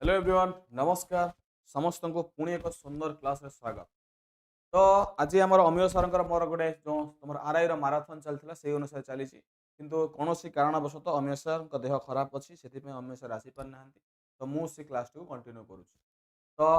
Hello everyone, नमस्कार। समस्त को पुणी एक सुंदर क्लास रे स्वागत। तो आज आम अमीय सर मोर गोटे जो तुम आरआई माराथन चलता से अनुसार चली किंतु कौन कारणवशत अमीय सर देह खराब अच्छी से अमीय सर आसीपार ना तो मुझे क्लास टी कंटिन्यू करुच्ची। तो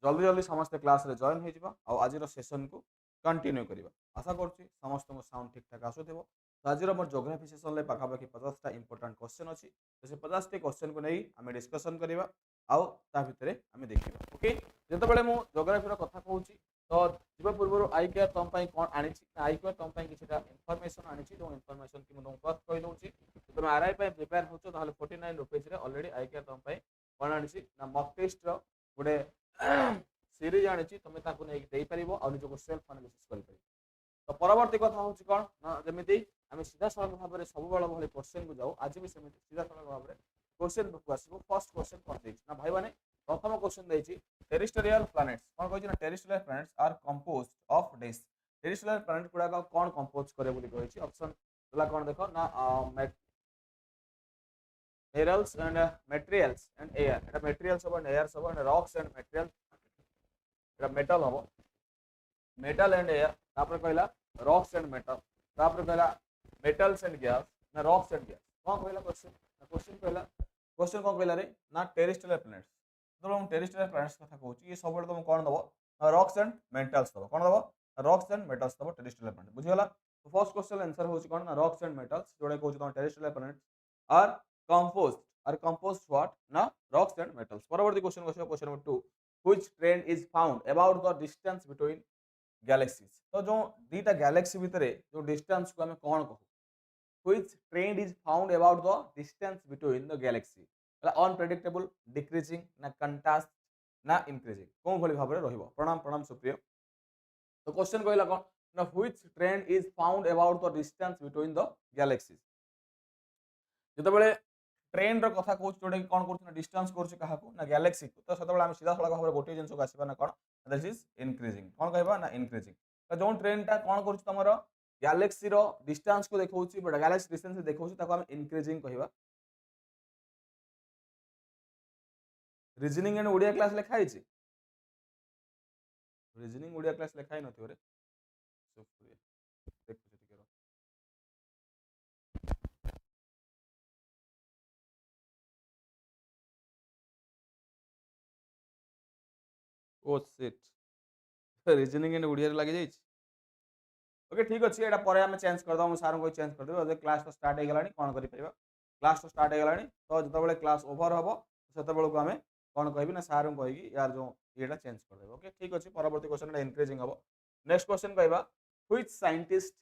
जल्दी जल्दी समस्ते क्लास रे जॉइन हो आज सेशन को कंटिन्यू करवा। आशा करुच्ची समस्त साउंड ठीक ठाक आसुव। तो आज मोर जोग्राफी सेसन में पाखापाखि 50टा इंपोर्टाट क्वेश्चन अच्छी तो से 50टी क्वेश्चन को नहीं आम डिस्कसन करवा आउ ता भितर आम देखा। ओके, जितेबाला मुझ जोग्राफी कथा कहूँ तो जीवा पूर्व आई केयर तुम कौन आनी आई केयर तुम किसी इनफर्मेशन आनी जो इनफर्मेशन की मुझे फर्स्ट कहीदे तुम आरआई प्रिपेयर हो 49 रुपीज अलरेडी आई केयर तुम कौन आनी ना मक टेस्ट गोटे सीरीज आनी तुम नहीं पार और निजक सेल्फ एनालिसिस कर। तो परवर्ती कथा हूँ कौन ना जमी आम सीधा सड़क भाव में सब बेल भाई क्वेश्चन को जाऊ आज भी सेमती सीधा सड़क भाव में क्वेश्चन बुक आसो। फर्स्ट क्वेश्चन कौन देना ना भाई मैंने प्रथम क्वेश्चन देती टेरिस्टोरियल प्लैनेट्स कौन कही terrestrial planets are composed of डेस। टेरिस्टोरियल प्लैनेट गुड़ाक कौन कंपोज करे ऑप्शन कौन देख ना minerals and materials and air एटा मटेरियल्स हम एंड एयर्स हम एंड रॉक्स एंड मटेरियल्स एटा मेटल हम मेटल एंड एयर तापर कहला रॉक्स एंड मेटल तापर कहला मेटल्स एंड गैस ना रॉक्स एंड गैस कौन कहला क्वेश्चन क्वेश्चन कहला क्वेश्चन कौन कहला रे ना टेरिस्टोरियल प्लैनेट्स। तो हम टेरिस्टोरियल प्लैनेट्स कथा कहूँ ये सब तुम कौन दब रॉक्स एंड मेटल्स दब कौन दब रॉक्स एंड मेटल्स दब टेरिस्टोरियल प्लैनेट बुझीगला। तो फर्स्ट क्वेश्चन आंसर हो कौन ना रॉक्स एंड मेटल्स जोड़ा कहूँ तुम टेरिस्टोरियल प्लैनेट्स आर composed what ना rocks and metals। परवर्ती question question number 2 which trend is found about the distance between galaxies। तो जो दीटा गैलेक्सी भितर जो डिस्टेंस को हमें कौन कहू which trend is found about the distance between the galaxy unpredictable decreasing ना कंट्रास्ट ना इंक्रीजिंग कौन भली भाव में रहिबो। प्रणाम प्रणाम सुप्रिय। तो क्वेश्चन कहला कौन ना which trend is found about the distance between the galaxies। जितेबाला ट्रेन कथा कहूँ जोटा कि कौन कर डिस्टेंस कर गैलेक्सी को तो से सीधा सड़क भाव में गोटे जिन को आसवा ना कौन दैट इज इनक्रीजिंग कौन कहवा ना इनक्रीजिंग। तो जो ट्रेन टा कौन कर तुम गैलेक्सी डिस्टेंस को देखा गैलेक्सी डिस्टेंस देखा इनक्रीजिंग कहवा। रीजनिंग एंड ओडिया क्लास लिखाई रीजनिंग ओडिया क्लास लिखाई नथियो रे oh shit reasoning and Odia लगी जाई। ओके ठीक अच्छे यहाँ पर आम चेंज करदे सार को चेंज करदे क्लास तो स्टार्ट हो गलानी कौन कर क्लास तो स्टार्ट हो गलानी। तो जो क्लास ओवर हम से आम कौन कह ना सार को कहीकि यार जो ये चेंज करदे। ओके ठीक अच्छे परवर्ती क्वेश्चन इनक्रीजिंग हम। नेक्स्ट क्वेश्चन कहवा which scientist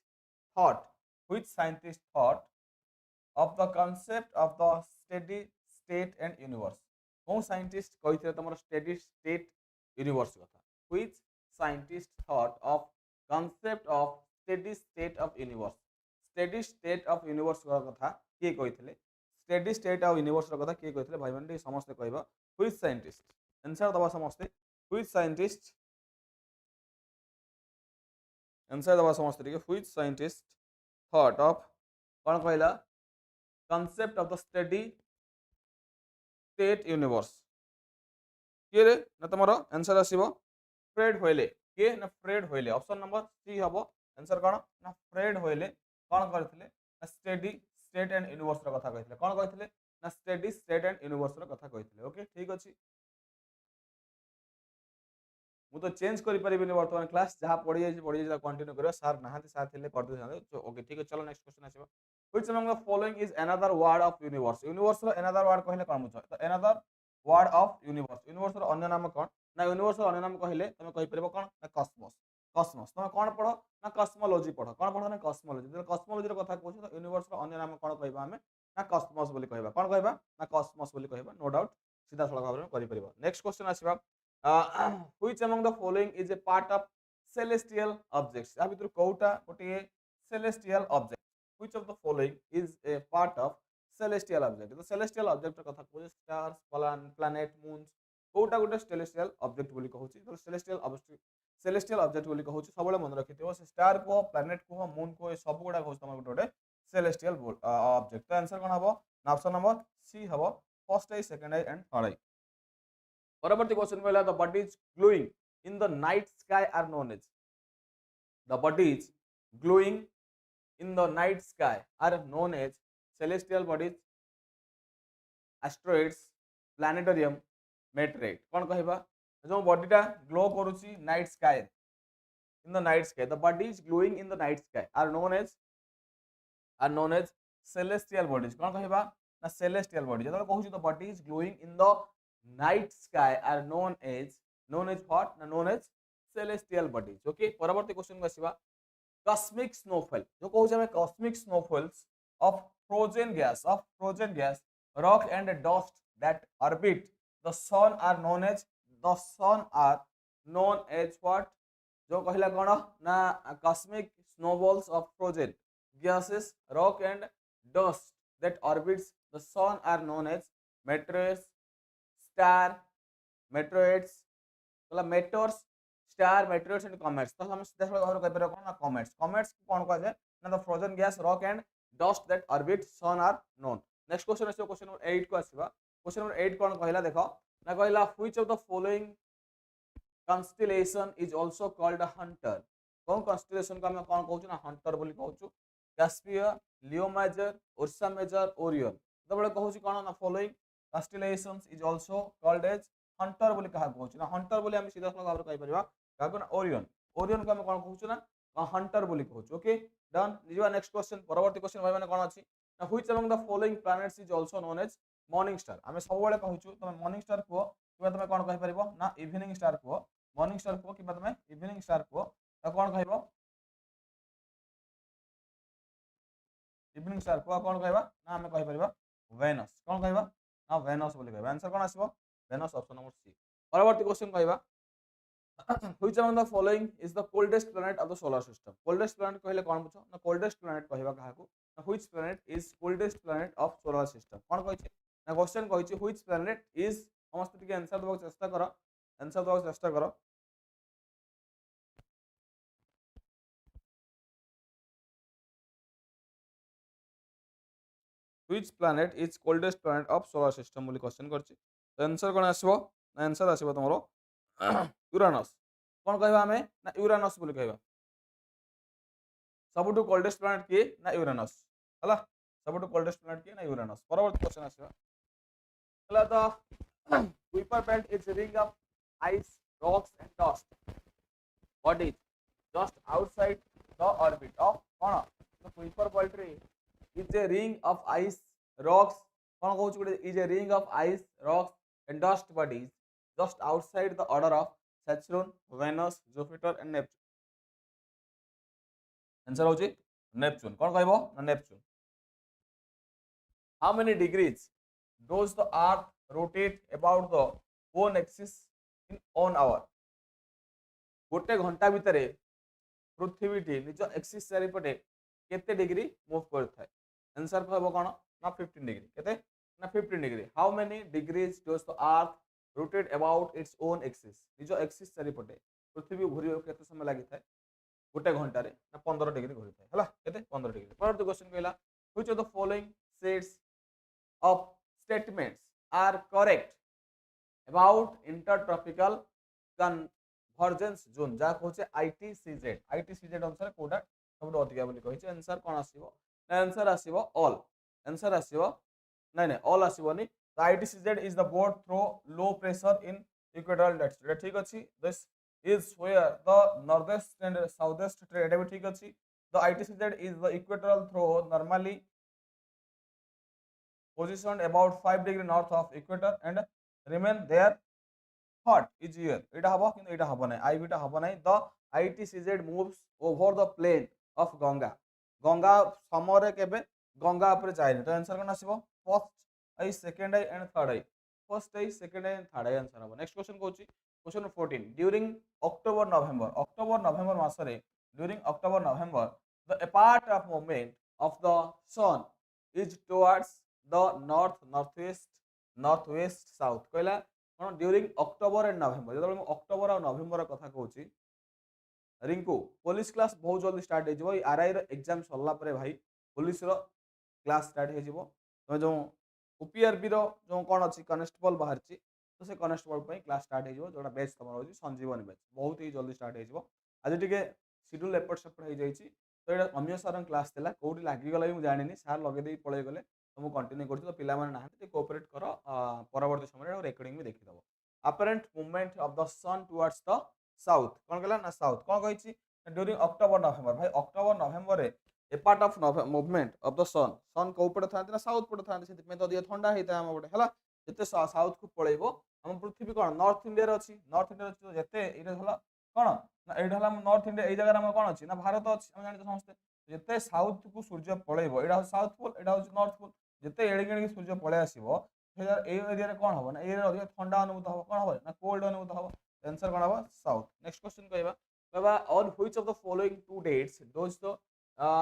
thought of the concept of the steady state and universe. कौन साइंटिस्ट कही तुम स्टेडी स्टेट यूनिवर्स कथा which scientist thought of concept of steady state of universe. Steady state of universe कथा किए कही steady state of universe कथा किए कही भाई मैंने समस्ते कहवा व्हिच साइंटिस्ट आंसर दबा समस्ते व्हिच साइंटिस्ट आंसर दबा समस्ते व्हिच साइंटिस्ट थॉट ऑफ कौन कहला concept of the steady state universe किए रे ना तुम आंसर आसो फ्रेड होयले किए ना फ्रेड होयले ऑप्शन नंबर सी हम आंसर कौन ना फ्रेड होयले कौन करते स्टेडी स्टेट एंड यूनिवर्स कथा कहते कौन कहते ना स्टेडी स्टेट एंड यूनिवर्स कथा कहते। ओके ठीक अच्छे मुझे चेंज कर बर्तमान क्लास जहाँ पढ़ी जाए कंटिन्यू कर सार ना सार थे कर दे। ओके ठीक है चलो नेक्स्ट क्वेश्चन आसो which among the following is another word of universe. Universe another word कहले कौन बुझ तो another word of universe universe अन्य नाम कौन ना यूनिवर्स अन्य नाम कहले तुम कहि परबो कौन ना कॉस्मोस। कॉस्मोस तुम कौन पढ़ ना कॉस्मोलॉजी पढ़ कौन पढ़ ना कॉस्मोलॉजी जो कॉस्मोलॉजी कथा कहूँ तो यूनिवर्स अन्य नाम कौन कहबा आमे ना कॉस्मोस बोली कहबा कौन कहबा ना कॉस्मोस बोली कहबा नो डाउट सीधा सड़क भाव में करि परबो। नेक्स्ट क्वेश्चन आसीबा which among the following is a part of celestial objects या भितर कोटा गोटे celestial object which of the following is a part of celestial object. तो सेलेस्टियल ऑब्जेक्ट कथा कहूँ स्टार्स प्लैनेट मून्स कोटा गोटे सेलेस्टियल ऑब्जेक्ट बोली कहूँ। तो सेलेस्टियल ऑब्जेक्ट बोली कहूँ सब मन रखि से स्टार को प्लैनेट को मून को सब गुड़ा कहूँ तुम गोटे सेलेस्टियल ऑब्जेक्ट। तो आंसर कौन हम ऑप्शन नंबर सी हम first I second I and third I. परवर्ती क्वेश्चन कहला the bodies glowing in the night sky are known as the bodies glowing in the night sky are known as celestial bodies, asteroids, planetarium, meteorite. कौन कहबा जो बॉडीटा glow करूची night sky in the night sky the body is glowing in the night sky are known as celestial bodies. कौन कहबा ना celestial body जतबे कहूची the body is glowing in the night sky are known as what ना known as celestial bodies. Okay परवर्ती question को आसीबा cosmic snowfall जो कहूँ हमें cosmic snowfalls of frozen gas rock and dust that orbit the sun are known as what जो कहला कौन ना cosmic snowballs of frozen gases rock and dust that orbits the sun are known as meteors star meteoroids मतलब meteors star materials and comets तो हम सीधा सवाल कह पारे कोन कॉमेट्स कोन कह जाय ना the frozen gas rock and dust that orbit sun are known. Next question आसीबो क्वेश्चन नंबर 8 को आसीबा क्वेश्चन नंबर 8 कोन कहला देखो ना कहला which of the following constellation is also called a hunter. कौन constellation को हम कौन कहउछु ना हंटर बोली कहउछु कैस्पिया लियो मेजर उर्सा मेजर ओरियन तो बळे कहउछु कोन ना following constellations is also called as hunter बोली कहा कहउछु ना हंटर बोली हम सीधा सवाल कह परिबा काको ना ओरियन ओरियन को हम कोन कहउछु ना हंटर बोली कहउछु. ओके डन निजवा नेक्स्ट क्वेश्चन परवर्ती क्वेश्चन भाई माने कोन अछि ना which among the following planets is also known as morning star. हम सब बेले कहउछु तुम मॉर्निंग स्टार को किबा तुम कोन कहि परिबो ना इवनिंग स्टार को मॉर्निंग स्टार को किबा तुम इवनिंग स्टार को त कोन कहइबो इवनिंग स्टार को कोन कहबा ना हम कहि परिबा वेनस. कोन कहबा ना वेनस बोली कहबा. आंसर कोन आसीबो वेनस ऑप्शन नंबर सी. परवर्ती क्वेश्चन कहबा which among the following is the coldest planet of the solar system. coldest planet कहले कोन बुझो ना coldest planet कहबा काहाकू ना which planet is coldest planet of solar system कोन कहै छै ना क्वेश्चन कहै छै which planet is समस्त टिके आंसर देबा चेष्टा करो आंसर देबा चेष्टा करो. which planet is coldest planet of solar system बोली क्वेश्चन करछि तो आंसर कोन आसीबो ना आंसर आसीबो तमरो यूरानस. कौन कहबा हमें ना यूरानस बोली कहबा सबटू कोल्डेस्ट प्लैनेट किए ना यूरानस हला सबटू कोल्डेस्ट प्लैनेट किए ना यूरानस. परवर्ती क्वेश्चन आसीबा हला the Kuiper belt is ring of ice rocks and dust what is just outside the orbit of कोन द कुइपर बेल्ट रे is a ring of ice rocks कोन कहू छ is a ring of ice rocks and dust what is just outside the order of Saturn, Venus, Jupiter and Neptune. Answer होची Neptune. कौन कहबो ना Neptune. How many degrees does the earth rotate about the own axis in 1 hour? गोटे घंटा भितरे पृथ्वीटी निज axis चारिपटे केते degree move करथाय. Answer कहबो कोन ना 15 डिग्री केते ना 15 degree. How many degrees does the earth rotate about its own axis निज एक्सिस चारिपटे पृथ्वी घुरियो केते समय लागि थाए गोटे घंटा रे ना 15 डिग्री घुरि थाए हला केते 15 डिग्री. परवर्ती क्वेश्चन कहला which of the following sets of statements are correct about intertropical convergence zone जा कहउछे आईटीसीजेड अनुसार कोडा सबटो अधिका बोली कहिছে. आंसर कोन आसीबो ना आंसर आसीबो ऑल. आंसर आसीबो नै all आसीबोनी. The ITCZ is the board through low pressure in equatorial latitude. ठीक अछि. This is where the northest and southwest trade एटा भी ठीक अछि. The ITCZ is the equatorial through normally positioned about 5 degree north of equator and remain there hot each year. एटा हबो किंतु एटा हबो नै आई beta हबो नै. The ITCZ moves over the plain of Ganga. Ganga समरे केबे गंगा ऊपर जाय नै. तो आंसर कोन आसीबो first I second I and third I. First I second I and third I answer हबो. नेक्स्ट क्वेश्चन कहउची question number 14 during October November मास रे during October November the apart of movement of the sun is towards the north west south कहला कोन during October and November जब October और नवेम्बर कथा कहउची Rinku police class बहुत जल्दी स्टार्ट हे जबो. आरआई रो एग्जाम सरला परे भाई पुलिस रो क्लास स्टार्ट हे जबो. तो जो ओपीआरबी रो जो कोन अछि कांस्टेबल बाहर छी तो से कनेस्टेबल पे क्लास स्टार्ट हो जोटा बैच तुम हो संजीवनी बैच बहुत ही जल्दी स्टार्ट हो आज टे शेड्यूल एपट सेपट हो जाइए तो ये अमीय सर क्लास थी कौटी लगिगला भी जानी सार लगे पलि गले तो मुझे कंटिन्यू कर पे ना कोअपरेट कर परवर्ती समय रेकर्डिंग भी देखीद apparent movement of the sun towards the south कौन कहला ना साउथ कौन कही ड्यूरिंग अक्टोबर नवेम्बर भाई अक्टोबर नवेम्बर रे a part of movement of the sun को पटे था ना साउथ पटे था से तो अधिक ठंडा होता है आम पटे है जिते साउथ को पलैब आम पृथ्वी कौन नॉर्थ इंडिया अच्छी नॉर्थ इंडिया अच्छी जिते ये कौन ना ये नॉर्थ इंडिया ये जगह कौन अच्छी ना भारत अच्छी आम जानते समस्ते जिते साउथ को सूर्य पलैब यहाँ साउथ पोल यहाँ नॉर्थ पोल जिते एड़िके सूर्य पलि आसो एरिया कौन हम ना एरिया अधिक ठंडा अनुभूत हम कौन हम ना कोल्ड अनुभूत हम आंसर कौन हम साउथ नेक्स्ट क्वेश्चन कहवा on which of the following two dates does the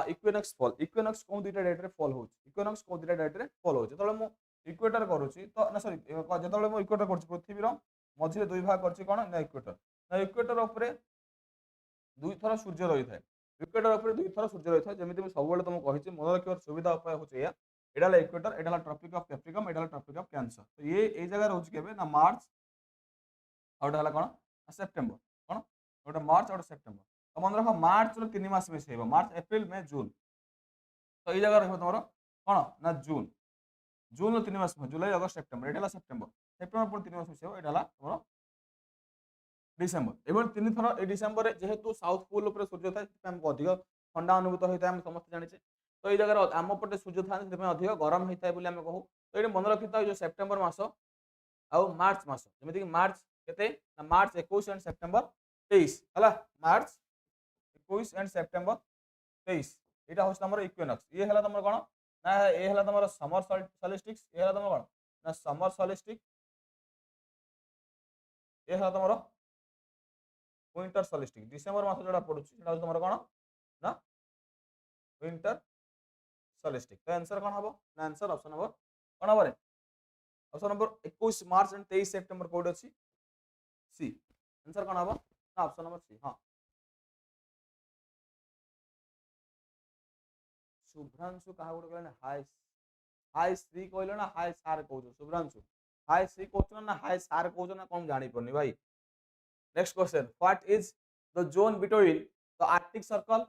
equinox fall equinox कौन दुईटा डेट रे फॉल हो इक्विनॉक्स कौन दुईटा डेट रे फॉल हो जतले मु इक्वेटर करूची तो ना सॉरी जतले मु इक्वेटर करछि पृथ्वी रो मझिरे दुई भाग करछि कोन ना इक्वेटर ऊपर दुई थर सूर्य रही थाए इक्वेटर ऊपर दुई थर सूर्य रही थाए जेमिति मु सब बेले तुमको कहिछि मन रखिबार सुविधा उपाय होछि या एडा इक्वेटर एडा ट्रॉपिक ऑफ कैप्रिकम एडा ट्रॉपिक ऑफ कैंसर तो ये ए जगह रहउछि केबे ना मार्च आउट हला कोन सेप्टेम्बर कोन गोटे मार्च और सेप्टेम्बर तो मन रख मार्च रो 3 मास मिस हेबो मार्च अप्रैल मई जून तो ये जगह रहबो तमरो कोन ना जून जून रो 3 मास जुलाई अगस्त सेप्टेम्बर एडा सेप्टेम्बर सेप्टेम्बर पर 3 मास मिस हेबो एडा तमरो डिसेम्बर एवं 3 थर ए डिसेम्बर जेहेतु साउथ पोल ऊपर सूर्य थाए हमको अधिक ठंडा अनुभूत होता है हम समस्त जानिछे तो ये जगह आम पटे सूर्य था अधिक गरम होता है बोली आम कहू तो ये मन रखी था जो सेप्टेम्बर मास आउ मार्च मास जमीक मार्च के मार्च 21 एंड सेप्टेम्बर 23 है मार्च 21 एंड सेप्टेम्बर 23 यहाँ हूँ तुम इक्विनॉक्स ये है तुम कौन ना ये है तुम समर सॉलिस्टिक्स ये है तुम कौन ना समर सॉलिस्टिक ये है तुम विंटर सॉलिस्टिक डिसेम्बर मास जोड़ा पड़ुछ तुम कौन ना विंटर सॉलिस्टिक तो आंसर कौन हम ना आंसर ऑप्शन नंबर कौन हम option number 21 March and 23 September code अच्छी सी आंसर कौन हम ना ऑप्शन नंबर सी हाँ शुभ्रांशु कहा गोटे कहले हाय हाय श्री कहले ना हाय सार कहू शुभ्रांशु हाय श्री कहू ना हाय सार कहू ना कौन जानी पड़नी भाई next question what is the zone between the Arctic Circle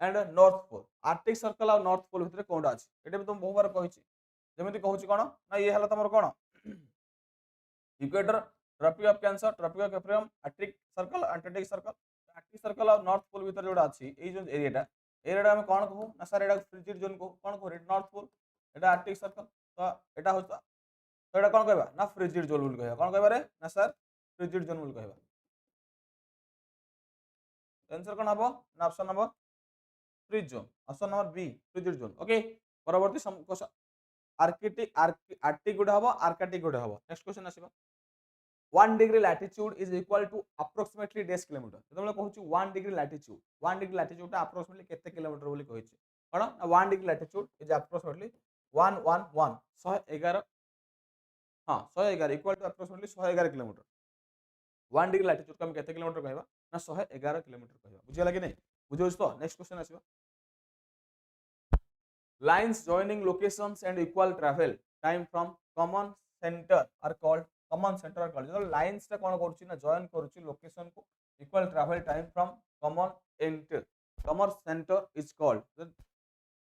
and North Pole Arctic Circle और नॉर्थ पोल भितर कौन अच्छी ये भी तुम बहु बार कही जमी कहूँ कौन ना ये है तुम कौन equator Tropic of Cancer Tropic of Capricorn Arctic Circle Arctic Circle और नॉर्थ पोल भितर जोड़ा अच्छी ये जो एरिया आम कौन कहूँ ना सर यहाँ फ्रिजिड जोन कहूँ कौन कहूँ नॉर्थ पोल यहाँ आर्कटिक सर्कल तो यहाँ हूँ तो यहाँ कौन कहवा ना फ्रिजिड जोन बोली कहवा कौन कहबारे ना सर फ्रिजिड जोन बोली कहवा आंसर कौन हम ना option number frigid zone option number B frigid zone okay परवर्ती क्वेश्चन आर्कटिक आर्कटिक गोटे हम आर्कटिक गोटे हम नेक्स्ट क्वेश्चन आसीबा 1 degree latitude is equal to approximately 10 kilometre जतबेले कहूची 1 डिग्री लैटिट्यूड अप्रोक्सीमेटली केते किलोमीटर बोली कहिछि कोन 1 डिग्री लैटिट्यूड इज अप्रोक्सीमेटली 111 111 हां 111 equal to approximately 111 kilometre 1 degree latitude को हम केते किलोमीटर कहबा ना 111 किलोमीटर कहबा बुझिया कि नहीं बुझियोस तो नेक्स्ट क्वेश्चन आसीबा lines joining locations and equal travel time from common centre are called common centre are called जो लाइन्स टा कोन करूची ना जॉइन करूची लोकेशन को equal travel time from common enter common centre is called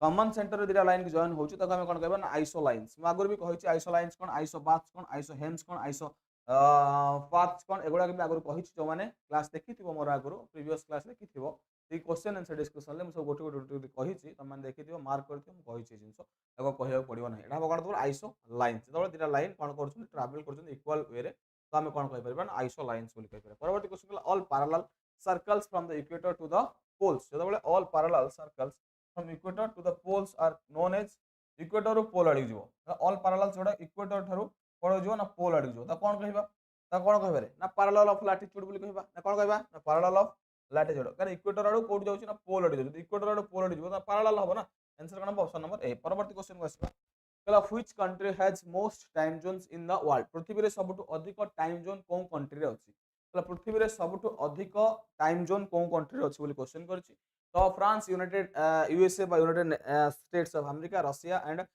common centre दिरा line की join होची तक हम कोन कहबा ना आइसो लाइन्स म आगुर भी कहिची आइसो लाइन्स कोन आइसो बाथ्स कोन आइसो हेम्स कोन आइसो पाथ्स कोन एगुडा के आगुर कहिची जो माने क्लास देखिथिबो मोर आगुर प्रीवियस क्लास देखिथिबो ये क्वेश्चन आंसर डिस्कशन ले सब गोटे गोटे कहिची तुम माने देखिथिबो मार्क करथिबो म कहिची जिंस एगो कहिया पड़िबो नै एटा कोन तब आइसो लाइन्स जब दिरा लाइन कोन करछन ट्रैवल करछन इक्वल वे रे तो हम कोन कहि परबा ना आइसो लाइन्स बोली कहि परबा परवर्ती question all parallel circles from the equator to the poles जब all parallel circles from equator to the poles are known as equator रो पोल आडी जीवो ऑल पैरेलल जोडा इक्वेटर थारु कोन जीवो ना पोल आडी जीवो त कोन कहिबा त कोन कहिबारे ना पैरेलल ऑफ लैटिट्यूड बोली कहिबा ना कोन कहिबा ना पैरेलल ऑफ लैटिट्यूड कारण इक्वेटर आडू कोड जाउची ना पोल आडी जदी इक्वेटर आडू पोल आडी जीवो त पैरेलल होबो ना आंसर कोन ऑप्शन नंबर ए परवर्ती क्वेश्चन को आसीबा कहला which country has most time zones in the world पृथ्वी रे सबटु अधिक टाइम जोन कोन कंट्री रे अछि कहला पृथ्वी रे सबटु अधिक टाइम जोन कोन कंट्री रे अछि बोली क्वेश्चन करछि तो फ्रांस यूनाइटेड यूएसए बा United states of America Russia and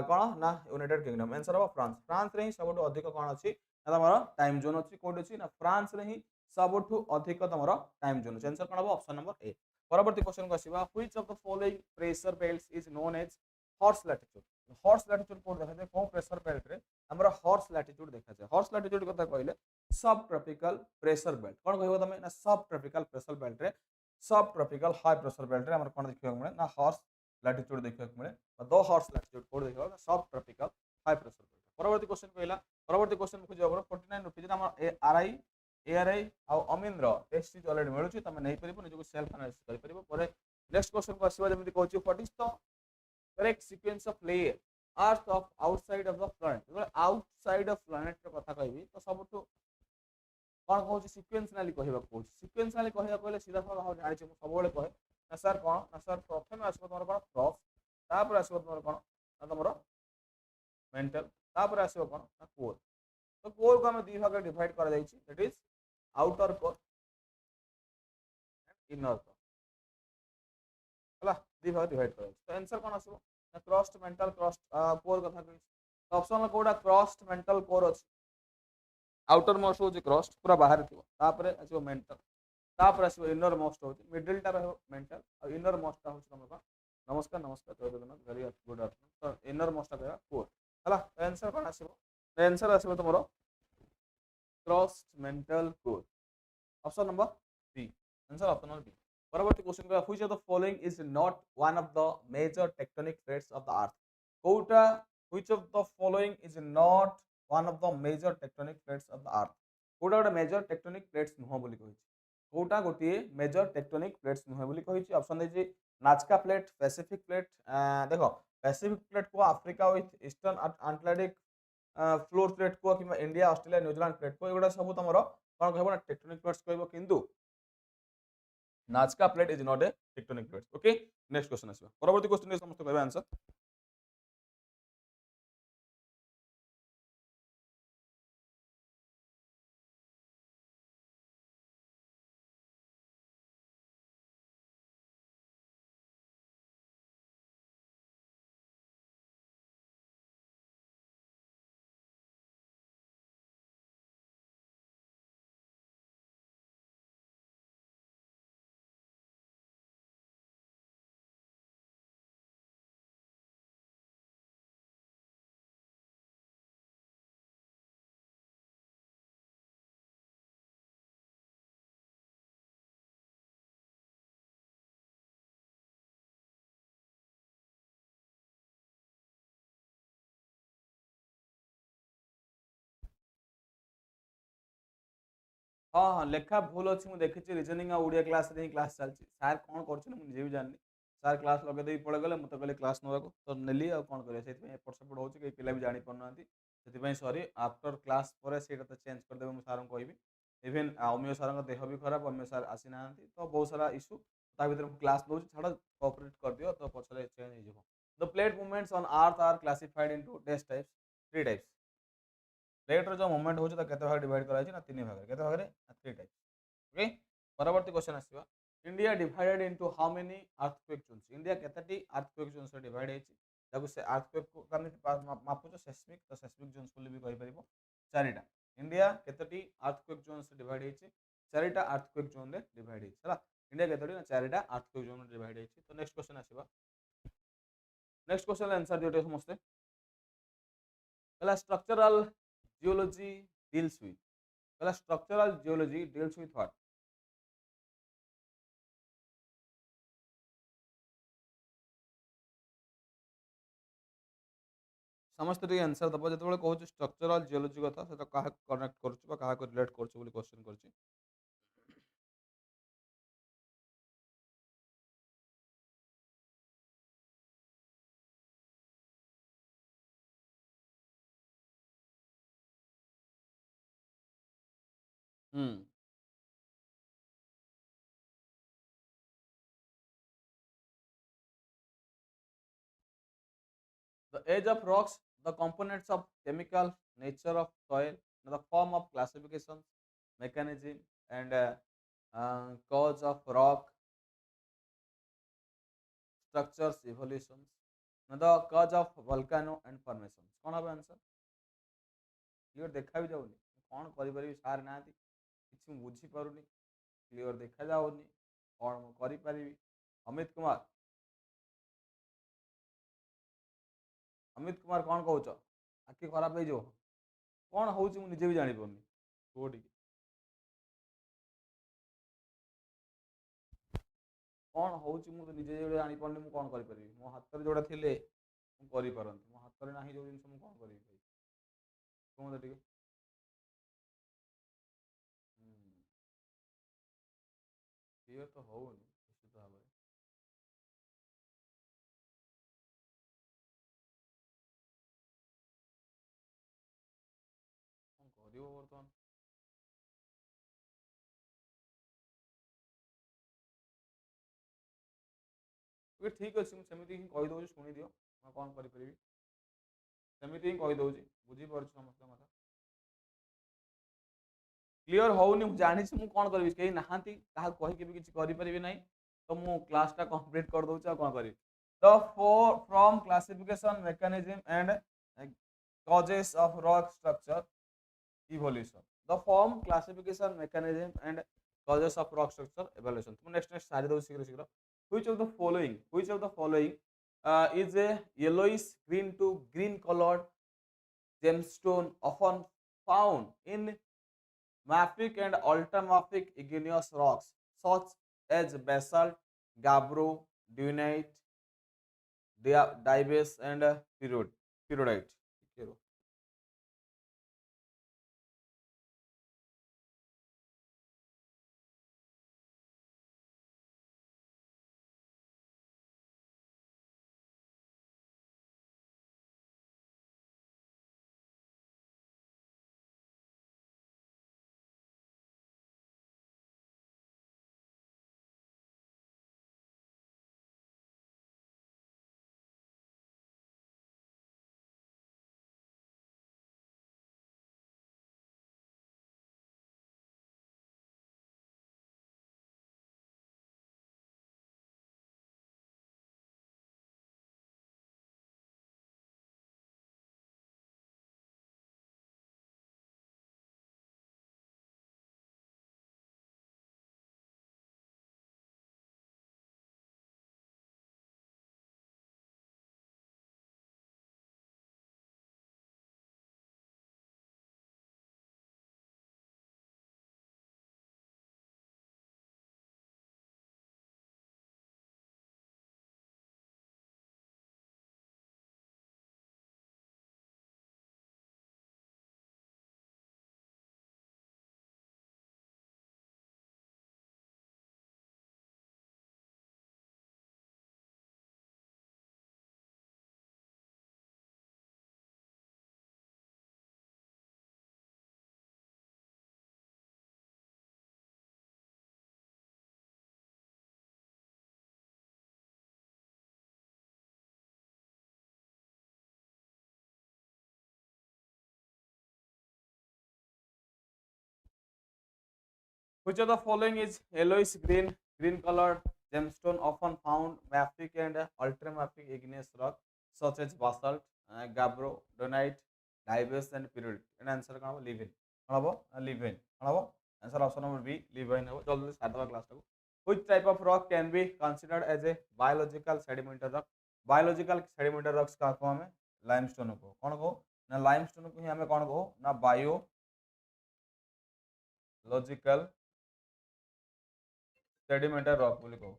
कोन ना यूनाइटेड किंगडम आंसर हो फ्रांस फ्रांस रे ही सबटु अधिक कोन अछि तमर टाइम जोन अच्छी कौट अच्छी ना फ्रांस रे ही सबठू अधिक तमर टाइम जोन अच्छी आंसर कौन हम ऑप्शन नंबर ए परवर्ती क्वेश्चन को आसीबा which of the following pressure belts is known as horse latitude horse latitude कोड देखा जाए कौन प्रेशर बेल्ट रे हमर हॉर्स लैटिट्यूड देखा जाए हॉर्स लैटिट्यूड कथा कहले सब ट्रॉपिकल प्रेशर बेल्ट कौन कहबो तमे ना सब ट्रॉपिकल प्रेशर बेल्ट रे सब ट्रॉपिकल हाई प्रेशर बेल्ट रे हमर कोन देखियो मिले ना हॉर्स लैटिट्यूड देखियो मिले दो हॉर्स लैटिट्यूड कोड देखियो ना सब ट्रॉपिकल हाई प्रेशर बेल्ट परवर्ती क्वेश्चन कहला परवर्ती क्वेश्चन को जबर 49 रुपीज हमर आरआई एआरआई आ अमीन रो टेस्ट सीरीज ऑलरेडी मिलुची तमे नहीं परिबो निजको सेल्फ एनालिसिस करि परिबो परे नेक्स्ट क्वेश्चन को आसीबा जेमि कहूची what is the correct sequence of layer earth of outside of the planet outside of planet रो कथा कहबी तो सबटू कौन कहूँ सिक्वेन्सनाली कहवा कहूँ सिक्वेन्सनाली कहवा कहले सीधा साधा भाव जानी सब कहे ना सर कौन ना सर प्रथम आसो तुम कौन क्रॉस तापर आसो तुम कौन ना तुम मेंटल तापर आसो कौन ना कोर तो कोर को आम दी भाग डिवाइड कर that is outer core and inner core हला दी भाग डिवाइड कर तो आंसर कौन आसो ना क्रॉस्ड मेंटल क्रॉस्ड कोर कथा कहि तो ऑप्शन कोडा क्रॉस्ड मेंटल कोर अछि आउटर मोस्ट हो क्रॉस्ड पूरा बाहर थी तापर आसो मेंटल तापर आसो इनर मोस्ट हो मिडिल टा रहो मेंटल और इनर मोस्ट टा हो तुम नमस्कार नमस्कार जय जगन्नाथ वेरी गुड आफ्टरनून तो इनर मोस्ट टा कहवा कोर हला आंसर कौन आसो आंसर आसो तुम crust mantle core option number B answer option number B परवर्ती क्वेश्चन का which of the following is not one of the major tectonic plates of the earth कोटा which of the following is not one of the major tectonic plates of the earth कोटा गोटे major tectonic plates नुह बोली कहिछि कोटा गोटे major tectonic plates नुह बोली कहिछि option देछि नाजका प्लेट पैसिफिक प्लेट देखो पैसिफिक प्लेट को Africa with eastern Atlantic floor plate को कि इंडिया ऑस्ट्रेलिया न्यूजीलैंड प्लेट को एगुड़ा सब तुम कौन कहब ना टेक्टोनिक प्लेट्स कहब किंतु Nazca plate is not a tectonic plates okay next question आसीबा परवर्ती क्वेश्चन समस्त कहबे आंसर हाँ हाँ लेखा भूल अच्छी मुझे देखी रिजनिंग आ ओडिया क्लास रे क्लास चलती सार कौन कर मुझे भी जानी सार क्लास लगे पड़े गले मत कहले क्लास नवा तो नेली आ कौन करें एपट सेपट हो पिला भी जानी पाना सॉरी आफ्टर क्लास पर से चेंज करदे मुझे सार को कहि इवेन अमीय सार देह भी खराब अमीय सार आसी ना तो बहुत सारा इश्यू ता भीतर क्लास दौर छाड़ कोऑपरेट कर दियो तो पछले चेंज हो the plate movements on earth are classified into these types three types plate रो जो मूवमेंट होची तो केते भाग डिवाइड करा ना तीन भाग केते भाग रे थ्री टाइप्स ओके परवर्ती क्वेश्चन आसीबा India divided into how many earthquake zones India केतेटी अर्थक्वेक जोन्स रे डिवाइड हेची ताको से अर्थक्वेक को कमी मापुचो सेस्मिक तो सेस्मिक जोन्स बोली भी कहि परिबो चारिटा इंडिया केतेटी अर्थक्वेक जोन्स रे डिवाइड हेची चारिटा अर्थक्वेक जोन रे डिवाइड हेची हला इंडिया केतेटी ना चारिटा अर्थक्वेक जोन रे डिवाइड हेची तो नेक्स्ट क्वेश्चन आसीबा नेक्स्ट क्वेश्चन आंसर दियोटे समस्ते पहला स्ट्रक्चरल जियोलॉजी डील्स विथ पहला structural geology deals with what समस्त टी आंसर दबो जतबे कहूँ स्ट्रक्चरल जियोलॉजी कथा से कहा कनेक्ट करूँ कहा रिलेट करूँ क्वेश्चन कर The age of rocks, the components of chemical nature of soil, the form of classification, mechanism, and cause of rock structures evolutions, the cause of volcano and formations. कौन हबे answer ये देखा भी जाऊनी कौन करि सार ना किसी बुझी पारुनी क्लियर देखा जाउनी कौन मु करि परिबी अमित कुमार कौन कहूच आखि खराब हो कौन हूँ मुझे भी जापर कह टी कौन हूँ मुझे निजे जो जापारे मुझे कौन करी मो हाथ में जोड़ा थे मुझे मो हाथ में ना जो जिन मुझे कौन करी कहते टे क्लीयर तो होनी निश्चित भाव में कौन कर बर्तमान ठीक अच्छे मुझे सेमती ही कहीदे शुणी दियो मैं कौन करी सेमती ही कहीदे बुझीपार समस्त कथा क्लीयर होनी जानी मुझे कौन करी कहीं नहांती कही भी किसी करें ना तो मु क्लासटा कंप्लीट कर दूँ कौन करी the from classification mechanism and causes of rock structure evolution the form classification mechanism and causes of rock structure evolution तुम next सारी दो शीघ्र शीघ्र which of the following is a yellowish green to green colored gemstone often found in mafic and ultramafic igneous rocks such as basalt, gabbro, dunite, diabase and pyridite. Which of the following is yellowish green colored gemstone often found mafic and ultramafic igneous rock such as basalt, gabbro, donite, diabase and pyridite. And answer कौन live in कौन हम live in कौन हम answer option number B live in हम जल्दी से साथ class टाको which type of rock can be considered as a biological sedimentary rock biological sedimentary rocks का को हमें limestone को कौन को ना limestone को ही हमें कौन को ना biological sedimentary rock बोली को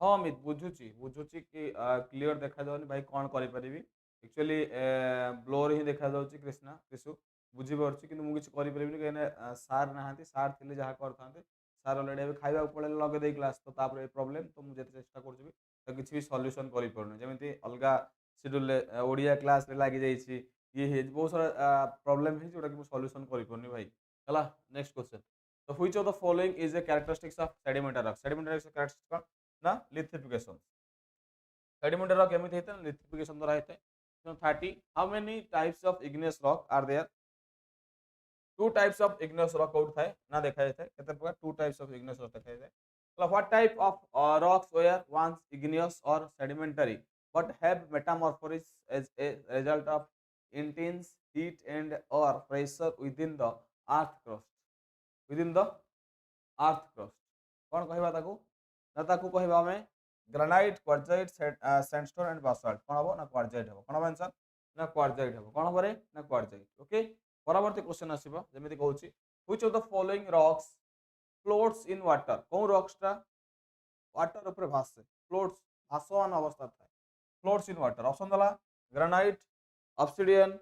हाँ मित बुझुची बुझुची कि क्लियर देखा जाउनी भाई कौन करि परिबी एक्चुअली ब्लोर ही देखा जाउची कृष्णा कृषु बुझी परछि किंतु मु किछि करि परिबिनी कहने सार नाहांती सार थिले जहा करथांते सार ऑलरेडी अबे खाइबा पळे लगे दे क्लास तो तापर प्रॉब्लम तो मु जेते चेष्टा करछि तो किछि भी सॉल्यूशन करि परनु जेमिति अलगा शेड्यूल ओडिया क्लास रे लागि जाईछि ये हे बहुत सारा प्रॉब्लम है जोटा कि मु सॉल्यूशन करि परनु भाई हला नेक्स्ट क्वेश्चन तो which of the following is A characteristics of sedimentary rock sedimentary characteristics कौन ना लिथिफिकेशन सेडिमेंटरी रॉक केमिति हेते लिथिफिकेशन द्वारा हेते so 30 how many types of igneous rock are there two types of igneous rock code थाए ना देखा जाता है केते प्रकार two types of igneous rock देखा जाता है मतलब what type of rocks were once igneous or sedimentary but have metamorphosis as a result of intense heat and or pressure within the earth crust within the earth crust कौन कहबा ताकू ना ताकू कहबा हमें granite quartzite sandstone and Basalt कौन हबो ना क्वार्जाइट हबो कौन हबो आंसर ना क्वार्जाइट हबो कौन हबो रे ना क्वार्जाइट ओके परवर्ती क्वेश्चन आसीबो जेमिति कहूची which of the following rocks floats in water कोन रॉक्स टा वाटर ऊपर भासे फ्लोट्स भासमान अवस्था थाए फ्लोट्स इन वाटर ऑप्शन दला ग्रेनाइट ऑब्सिडियन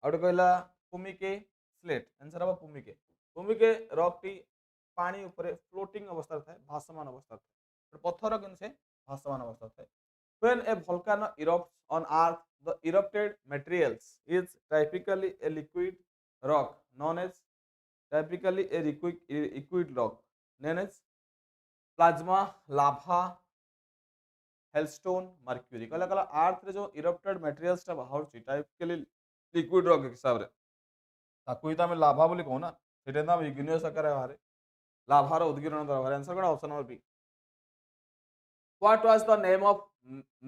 आउट कहला पुमिके स्लेट आंसर हबो पुमिके पुमिके रॉक टी पानी ऊपर फ्लोटिंग अवस्था थाए भासमान अवस्था थाए पत्थर किन से भासमान अवस्था थाए when a volcano erupts on earth the erupted materials is typically a liquid rock known as typically a liquid rock known as plasma lava hailstone mercury कहला कहला अर्थ रे जो इरप्टेड मटेरियल्स ता बाहर छि टाइपिकली लिक्विड रॉक हिसाब रे ताकू ही तो हम लाभा बोली कहू ना सेटा तो हम इग्नियस आकार बाहर लाभार उद्गीरण द्वारा बाहर आंसर कौन option number B what was the name of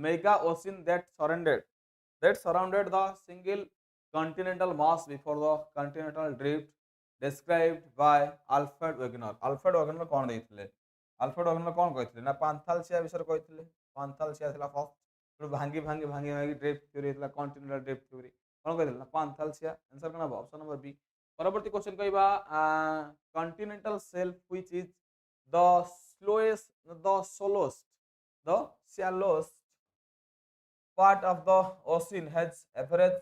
mega ocean that surrounded the single continental mass before the continental drift described by Alfred Wegener Alfred Wegener कौन देइथिले Alfred Wegener कौन कहिथिले ना पांथालसिया विषय कहिथिले पांथालसिया थिला फर्स्ट फिर भांगी भांगी भांगी भांगी ड्रिफ्ट थ्योरी थिला कॉन्टिनेंटल ड्रिफ्ट थ्योरी कौन कहिथिले ना पांथालसिया आंसर कौन हबो ऑप्शन नंबर बी परवर्ती क्वेश्चन कहबा continental shelf which is the slowest the shallowest the shallowest part of the ocean has average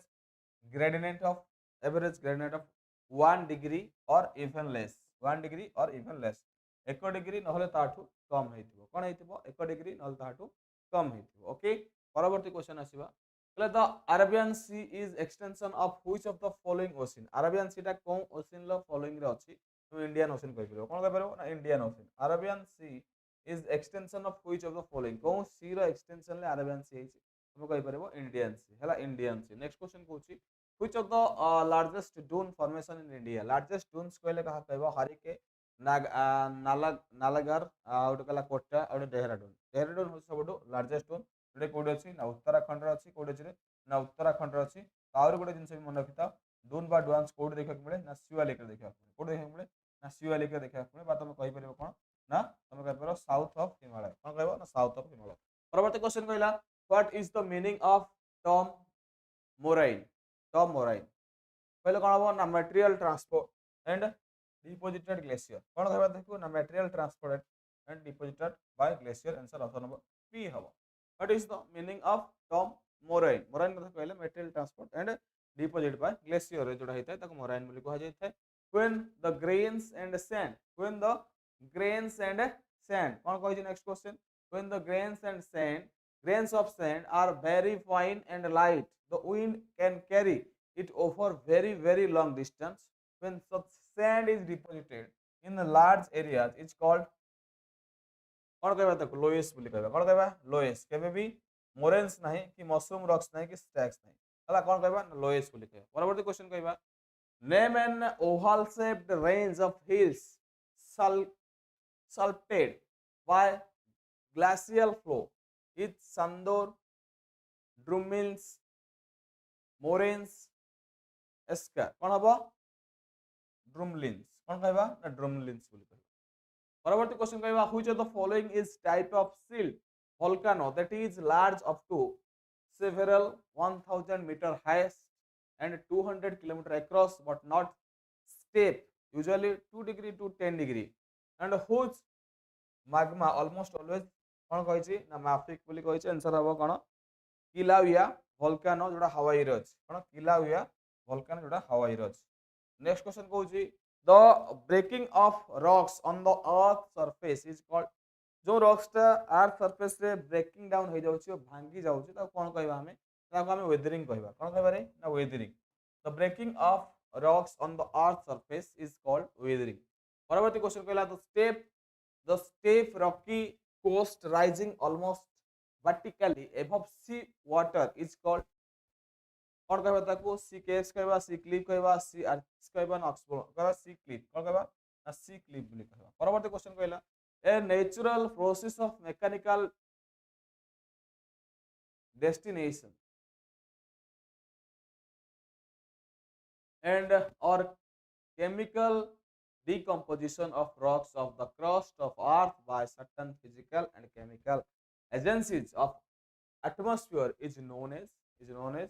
gradient of 1 degree or even less 1 degree or even less 1 degree নহলে ताठू कम हेतिबो कोन हेतिबो 1 degree নহले ताठू कम हेतिबो ओके परवर्ती क्वेश्चन आसीबा कहले the Arabian sea is extension of which of the following ocean Arabian sea टा कोन ओशन लो फॉलोइंग रे अछि तुम इंडियन ओशन कहि परबो कोन कहि परबो ना Indian Ocean Arabian Sea is extension of which of the following कौन सी रो extension ले अरेबियन सी है हम कहि परबो इंडियन सी हला इंडियन सी नेक्स्ट क्वेश्चन कोची which of the largest dune formation in India largest dunes कहले कहा कहबो हरिके नालागर आउट कला कोटा और देहरादून हो सबटो लार्जेस्ट डून जोटे कोड अछि ना उत्तराखंड रे अछि कोड अछि ना उत्तराखंड रे अछि और गोटे जिंस भी मन रखिता डून बा डुआंस कोड देखा मिले ना शिवालिक देखा कोड देखा मिले ना शिवालिक देखा मिले बा तुम कहि परबो कोन ना तुम कहि परबो साउथ ऑफ हिमालय कोन कहबो ना साउथ ऑफ हिमालय परवर्ती क्वेश्चन कहला what is the meaning of term moraine पहले कौन हम ना material transport and deposited glacier कौन कहबा देखो ना material transport and deposited by glacier answer option number B हबो what is the meaning of term moraine मतलब कहले material transport and deposit by glacier जोड़ा हेता ताको मोराइन बोली कहा जाय when the grains and sand when the grains and sand कौन कहि next question when the grains of sand are very fine and light the wind can carry it over very long distance when such sand is deposited in the large areas it's called कौन कहबा ताको lowest बोली कहबा कौन कहबा lowest केबे भी moraines नाही कि मशरूम रॉक्स नाही कि स्टैक्स नाही हला कौन कहबा लोएस्ट बोली कहबा परवर्ती क्वेश्चन कहबा name an oval shaped range of hills sculpted by glacial flow it's Sandor Drumlins Moraines Esker कौन हबो Drumlins कौन कहबा ना Drumlins बोली कहबा परवर्ती क्वेश्चन कहबा which of the following is type of silt volcano that is large up to several 1000 meter highest and 200 kilometer across but not steep usually 2 degree to 10 degree and whose magma almost always कौन कही ना माफिक बोली कही answer हम कौन किलाउया वोल्कानो जोड़ा Hawaii रे अछि कौन किलाउया वोल्कानो जोड़ा हवाई रे अछि नेक्स्ट क्वेश्चन कहूँ the breaking of rocks on the earth surface is called जो रॉक्सटा अर्थ सरफेस रे ब्रेकिंग डाउन हो जाउछि भांगी जाउछि ता कोन कहबा हमें ताको हमें वेदरिंग कहबा कोन कहबा रे ना weathering the breaking of rocks on the earth surface is called weathering परवर्ती क्वेश्चन कहला the step rocky coast rising almost vertically above sea water is called कौन कहबा ताको सी केव्स कहबा सी क्लिफ कहबा सी आर्च कहबा ना ऑक्सफोर्ड कहबा सी क्लिफ कौन कहबा ना सी क्लिफ बोली कहबा परवर्ती क्वेश्चन कहला a natural process of mechanical destination and or chemical decomposition of rocks of the crust of earth by certain physical and chemical agencies of atmosphere is known as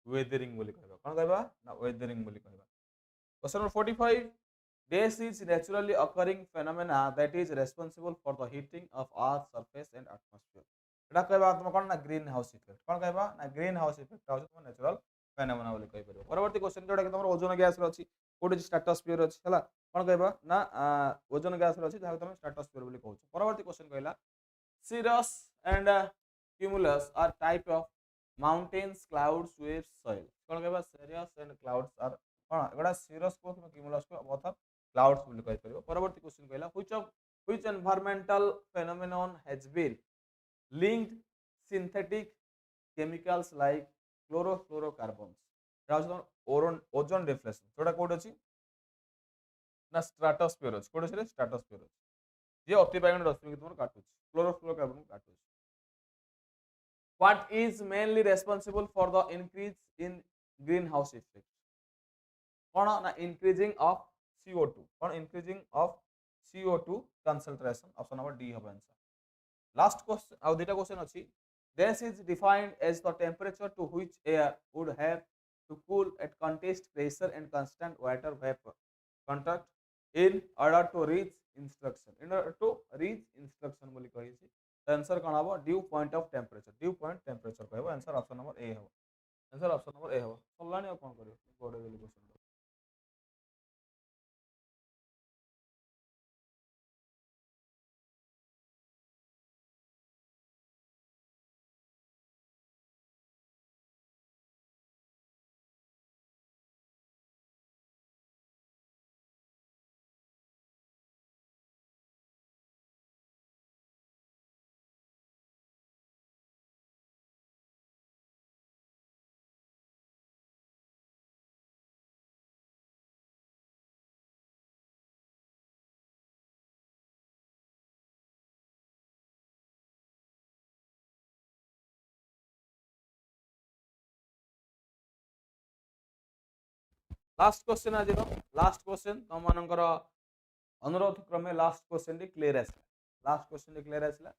weathering बोली कहबा कौन कहबा ना weathering बोली कहबा question number 45 this is naturally occurring phenomena that is responsible for the heating of earth surface and atmosphere एटा कहबा तुम कोन ना ग्रीन हाउस इफेक्ट कोन कहबा ना ग्रीन हाउस इफेक्ट होछ तुम नेचुरल फेनोमेना बोली कहि परबो परवर्ती क्वेश्चन जोडा कि तुम ओजोन गैस रे अछि कोड स्ट्रेटोस्फियर अछि हला कोन कहबा ना ओजोन गैस रे अछि जहा तुम स्ट्रेटोस्फियर बोली कहछ परवर्ती क्वेश्चन कहला cirrus and cumulus are type of mountains clouds waves soil कोन कहबा cirrus and clouds are कोन एगोडा cirrus को cumulus को बोथ clouds बोली कहि परबो परवर्ती क्वेश्चन कहला which environmental phenomenon has been linked synthetic chemicals like chlorofluorocarbons ozone deflation जोड़ा कोड अछि ना स्ट्रेटोस्फियर अछि कोड अछि स्ट्रेटोस्फियर अछि ये अति बाइगण रश्मि के तुम काटु chlorofluorocarbon काटु what is mainly responsible for the increase in greenhouse effect कौन ना increasing of CO2 कौन increasing of CO2 concentration option number D हो आंसर लास्ट क्वेश्चन आ दुटा क्वेश्चन अछि this is defined as the temperature to which air would have to cool at constant pressure and constant water vapor contact in order to reach instruction बोली कहि छी answer कोन हबो due point of temperature कहबो answer option number ए हबो answer option number ए हबो सल्लानी कोन करियो code गेली question last question आज लास्ट क्वेश्चन तुम मानकर अनुरोध क्रमे लास्ट क्वेश्चन क्लियर आसला लास्ट क्वेश्चन क्लियर आसला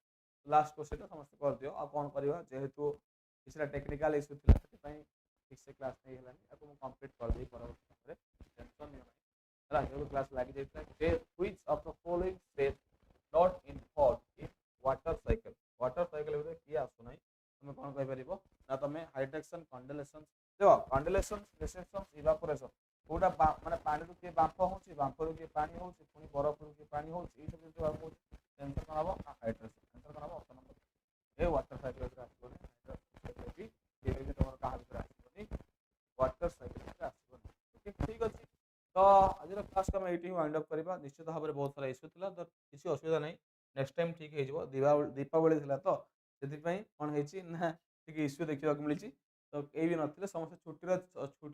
लास्ट क्वेश्चन समस्त कर दियो आ कोन करबा जेहेतु किछरा टेक्निकल इशू थिला ठीक से क्लास नहीं हलानी आपको मैं कंप्लीट कर देई परवर्ती टेंशन नहीं हला जो क्लास लागी जाइता के which of the following step not involve in water cycle होते किया आसु नहीं तुम कोन कहि परिबो ना तुम हाइड्रेक्शन कंडेंसेशन देखो कंडेंसेशन रिसेप्शन इवापोरेशन कोडा माने पानी रु के बांफ होची बांफ रु के पानी होची पुनी बरफ रु के पानी होची ई सब जो हम आंसर कोन हबो हाइड्रेशन आंसर कोन हबो ऑप्शन नंबर ए वाटर साइकिल से आसबो हाइड्रेशन भी ये भी तोमर कहा भीतर आसबोनी वाटर साइकिल से आसबोनी ओके ठीक अछि तो आज क्लास का मैं एटी वाइंड अप करबा निश्चित भाव में बहुत सारा इशू थिला तो किसी असुविधा नहीं नेक्स्ट टाइम ठीक हे जबो दीपावली थिला तो सेति पई कोन हेची ना ठीक इशू देखिबा को मिलिची तो ए भी नथिले समस्त छुट्टी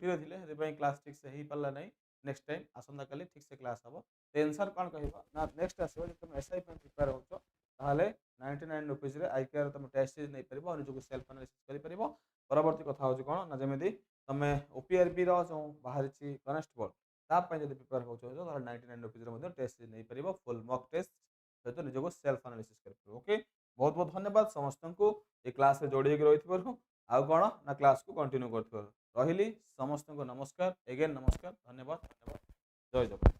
रे थिले से क्लास ठीक से ही पल्ला नहीं नेक्स्ट टाइम आसंदा काली ठीक से क्लास हबो आंसर कोन कहबा ना नेक्स्ट आसीबो जे तुम एसआई पे प्रिपेयर होछो ताले 99 रुपीस रे आईकेआर तुम टेस्ट सीरीज नहीं परबो और जो सेल्फ एनालिसिस करि परबो परवर्ती कथा होछ कोन ना जेमेदी तमे ओपीआरबी रो जो बाहर छी कनेस्टेबल ता पे जदि प्रिपेयर होछो तो 99 रुपीस रे मध्ये टेस्ट सीरीज नहीं परबो फुल मॉक टेस्ट सहित निजको सेल्फ एनालिसिस करि परबो ओके बहुत बहुत धन्यवाद समस्त को ये क्लास रे जोड़ी के रहिथिबो आउ कौन ना क्लास को कंटिन्यू कर रही समस्त को नमस्कार एगेन नमस्कार धन्यवाद धन्यवाद जय जगन्नाथ।